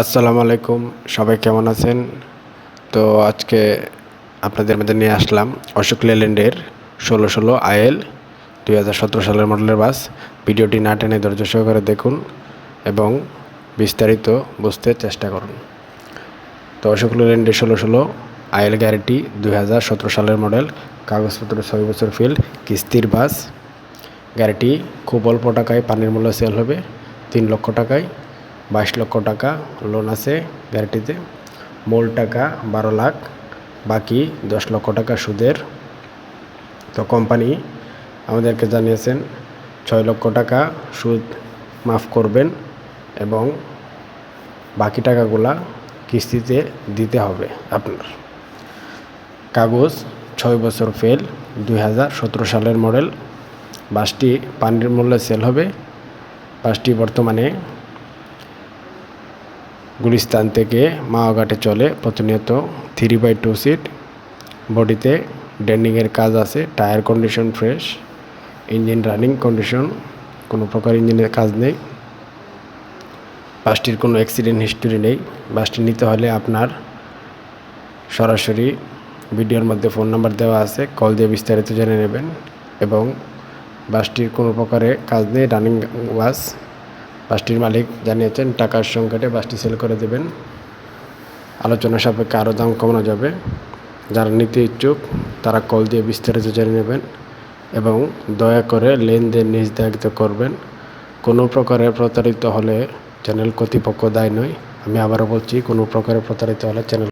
আসসালামু আলাইকুম, সবাই কেমন আছেন? তো আজকে আপনাদের মধ্যে নিয়ে আসলাম অশোক লেল্যান্ডের 1616 আইএল 2017 সালের মডেলের বাস। ভিডিওটি না টেনে ধৈর্য সহকারে দেখুন এবং বিস্তারিত বুঝতে চেষ্টা করুন। তো অশোক লেল্যান্ডের 1616 আইএল গাড়িটি 2017 সালের মডেল, কাগজপত্র 6 বছর ফেল, কিস্তির বাস। গাড়িটি খুব অল্প টাকায় পানির মূল্য সেল হবে 3 লক্ষ টাকায়। 22 লক্ষ টাকা লোন আছে গাড়িটিতে। মূল টাকা 12 লাখ, বাকি 10 লক্ষ টাকা সুদের। তো কোম্পানি আমাদেরকে জানিয়েছেন 6 লক্ষ টাকা সুদ মাফ করবেন এবং বাকি টাকাগুলা কিস্তিতে দিতে হবে আপনার। কাগজ 6 বছর ফেল, 2017 সালের মডেল। বাসটি পানির মূল্যে সেল হবে। বাসটি বর্তমানে গুলিস্তান থেকে মাওয়াঘাটে চলে প্রতিনিয়ত। 3/2 সিট, বডিতে ডেন্ডিংয়ের কাজ আছে, tyre condition fresh, engine running condition, কোনো প্রকার ইঞ্জিনের কাজ নেই। বাসটির কোনো অ্যাক্সিডেন্ট হিস্টোরি নেই। বাসটি নিতে হলে আপনার সরাসরি ভিডিওর মধ্যে ফোন নাম্বার দেওয়া আছে, কল দিয়ে বিস্তারিত জেনে নেবেন। এবং বাসটির কোনো প্রকারে কাজ নেই, রানিং বাস। বাসটির মালিক জানিয়েছেন টাকার সংকটে বাসটি সেল করে দেবেন। আলোচনা সাপেক্ষে আরও দাম কমানো যাবে। যারা নিতে ইচ্ছুক তারা কল দিয়ে বিস্তারিত জেনে নেবেন এবং দয়া করে লেনদেন নির্ধারিত করবেন। কোনো প্রকারে প্রতারিত হলে চ্যানেল কর্তৃপক্ষ দায়ী নয়। আমি আবারও বলছি, কোনো প্রকারে প্রতারিত হলে চ্যানেল